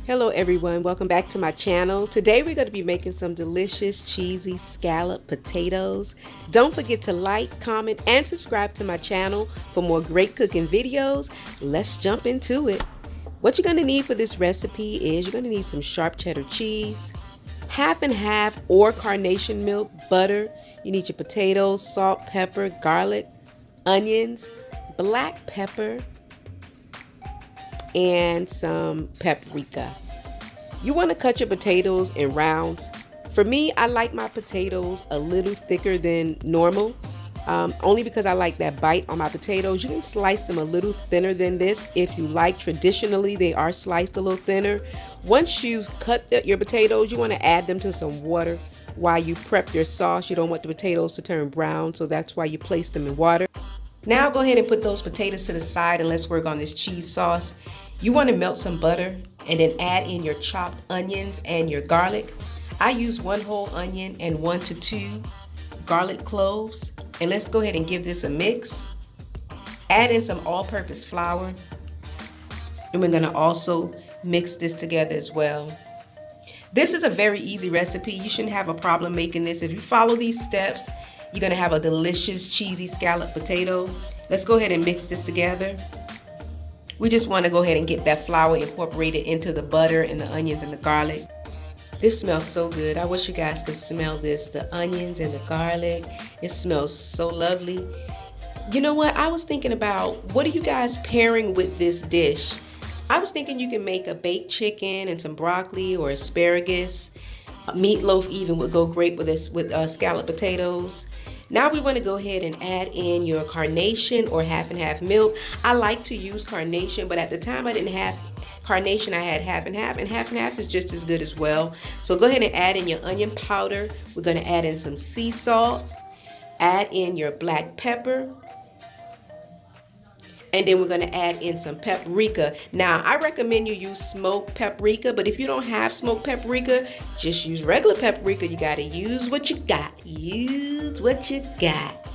Hello everyone, welcome back to my channel. Today we're going to be making some delicious cheesy scalloped potatoes. Don't forget to like, comment, and subscribe to my channel for more great cooking videos. Let's jump into it. What you're going to need for this recipe is you're going to need some sharp cheddar cheese, half and half or carnation milk, butter. You need your potatoes, salt, pepper, garlic, onions, black pepper, and some paprika. You want to cut your potatoes in rounds. For me, I like my potatoes a little thicker than normal, only because I like that bite on my potatoes. You can slice them a little thinner than this if you like. Traditionally, they are sliced a little thinner. Once you cut your potatoes, you want to add them to some water while you prep your sauce. You don't want the potatoes to turn brown, so that's why you place them in water. Now go ahead and put those potatoes to the side and let's work on this cheese sauce. You want to melt some butter and then add in your chopped onions and your garlic. I use 1 whole onion and 1 to 2 garlic cloves. And let's go ahead and give this a mix. Add in some all-purpose flour. And we're going to also mix this together as well. This is a very easy recipe. You shouldn't have a problem making this. If you follow these steps, you're going to have a delicious cheesy scalloped potato. Let's go ahead and mix this together. We just want to go ahead and get that flour incorporated into the butter and the onions and the garlic. This smells so good. I wish you guys could smell this, the onions and the garlic. It smells so lovely. You know what? I was thinking about, what are you guys pairing with this dish? I was thinking you can make a baked chicken and some broccoli or asparagus. Meatloaf even would go great with this, with scalloped potatoes. Now we want to go ahead and add in your carnation or half and half milk. I like to use carnation, but at the time I didn't have carnation. I had half and half, and half is just as good as well. So go ahead and add in your onion powder. We're going to add in some sea salt. Add in your black pepper. And then we're going to add in some paprika. Now, I recommend you use smoked paprika, but if you don't have smoked paprika, just use regular paprika. You got to use what you got. Use what you got.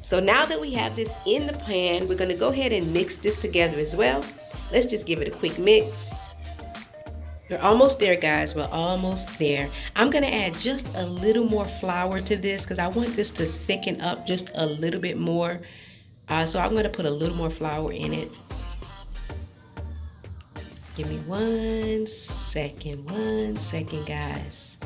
So now that we have this in the pan, we're going to go ahead and mix this together as well. Let's just give it a quick mix. We're almost there, guys. We're almost there. I'm going to add just a little more flour to this because I want this to thicken up just a little bit more. So I'm going to put a little more flour in it. Give me 1 second, guys.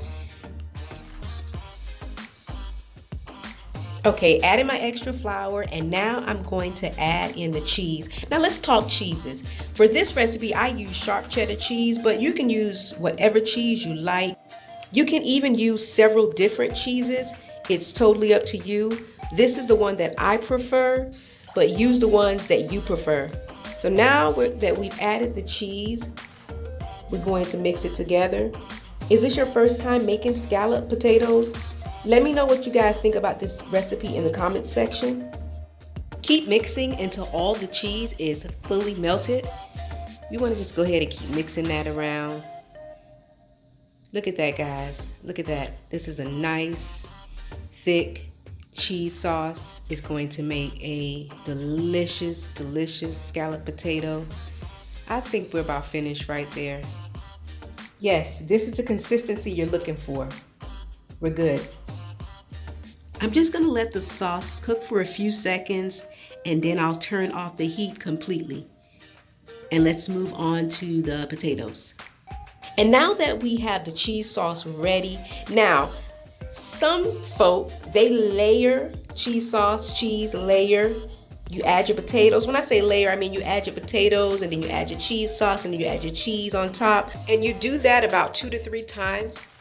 Okay, adding my extra flour, and now I'm going to add in the cheese. Now let's talk cheeses. For this recipe, I use sharp cheddar cheese, but you can use whatever cheese you like. You can even use several different cheeses. It's totally up to you. This is the one that I prefer, but use the ones that you prefer. So now that we've added the cheese, we're going to mix it together. Is this your first time making scalloped potatoes? Let me know what you guys think about this recipe in the comments section. Keep mixing until all the cheese is fully melted. You want to just go ahead and keep mixing that around. Look at that, guys. Look at that. This is a nice, thick cheese sauce. Is going to make a delicious, delicious scalloped potato. I think we're about finished right there. Yes, this is the consistency you're looking for. We're good. I'm just going to let the sauce cook for a few seconds, and then I'll turn off the heat completely. And let's move on to the potatoes. And now that we have the cheese sauce ready, now some folk, they layer cheese sauce, cheese layer. You add your potatoes. When I say layer, I mean you add your potatoes and then you add your cheese sauce and then you add your cheese on top. And you do that about 2 to 3 times.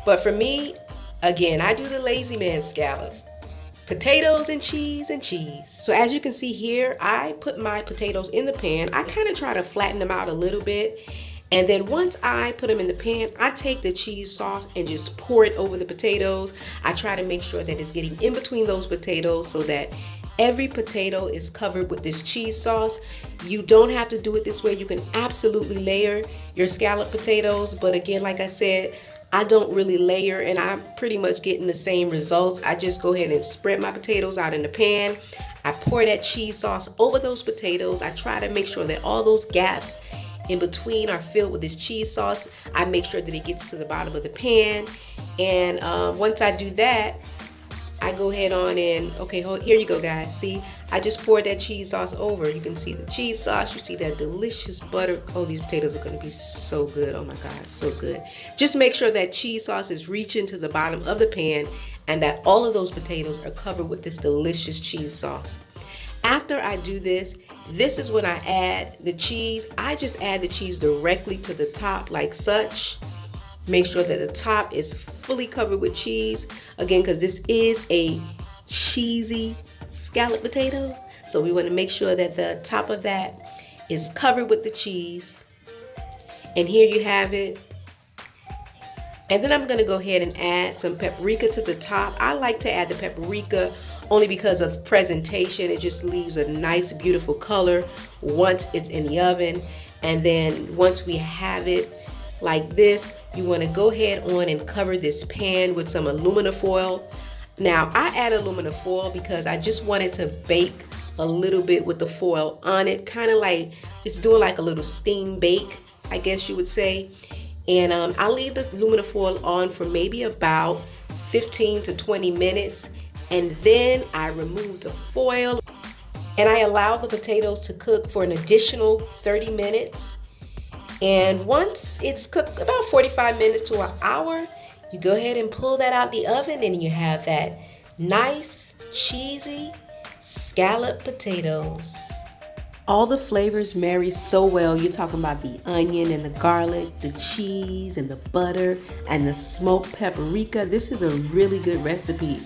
But for me, again, I do the lazy man scallop. Potatoes and cheese and cheese. So as you can see here, I put my potatoes in the pan. I kind of try to flatten them out a little bit. And then once I put them in the pan, I take the cheese sauce and just pour it over the potatoes. I try to make sure that it's getting in between those potatoes so that every potato is covered with this cheese sauce. You don't have to do it this way. You can absolutely layer your scalloped potatoes. But again, like I said, I don't really layer, and I'm pretty much getting the same results. I just go ahead and spread my potatoes out in the pan. I pour that cheese sauce over those potatoes. I try to make sure that all those gaps in between are filled with this cheese sauce. I make sure that it gets to the bottom of the pan. And once I do that, I go ahead on and, okay, here you go guys. See, I just poured that cheese sauce over. You can see the cheese sauce, you see that delicious butter. Oh, these potatoes are gonna be so good. Oh my God, so good. Just make sure that cheese sauce is reaching to the bottom of the pan and that all of those potatoes are covered with this delicious cheese sauce. After I do this, this is when I add the cheese. I just add the cheese directly to the top like such. Make sure that the top is fully covered with cheese. Again, because this is a cheesy scalloped potato. So we want to make sure that the top of that is covered with the cheese. And here you have it. And then I'm going to go ahead and add some paprika to the top. I like to add the paprika only because of presentation. It just leaves a nice, beautiful color once it's in the oven. And then once we have it like this, you want to go ahead on and cover this pan with some aluminum foil. Now, I add aluminum foil because I just wanted to bake a little bit with the foil on it, kind of like it's doing like a little steam bake, I guess you would say. And I'll leave the aluminum foil on for maybe about 15 to 20 minutes. And then I remove the foil and I allow the potatoes to cook for an additional 30 minutes. And once it's cooked about 45 minutes to an hour, you go ahead and pull that out the oven and you have that nice, cheesy scalloped potatoes. All the flavors marry so well. You're talking about the onion and the garlic, the cheese and the butter and the smoked paprika. This is a really good recipe,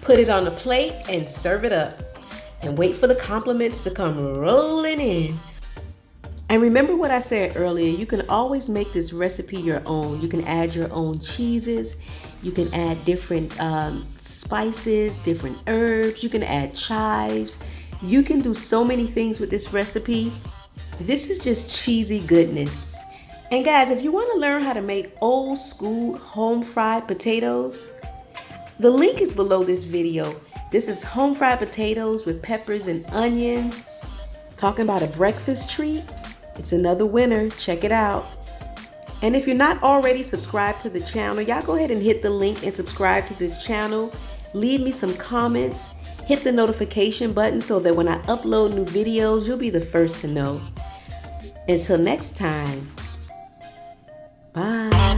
Put it on a plate and serve it up. And wait for the compliments to come rolling in. And remember what I said earlier, you can always make this recipe your own. You can add your own cheeses. You can add different spices, different herbs. You can add chives. You can do so many things with this recipe. This is just cheesy goodness. And guys, if you want to learn how to make old school home fried potatoes, the link is below this video. This is home fried potatoes with peppers and onions. Talking about a breakfast treat. It's another winner. Check it out. And if you're not already subscribed to the channel, y'all go ahead and hit the link and subscribe to this channel. Leave me some comments. Hit the notification button so that when I upload new videos, you'll be the first to know. Until next time, bye.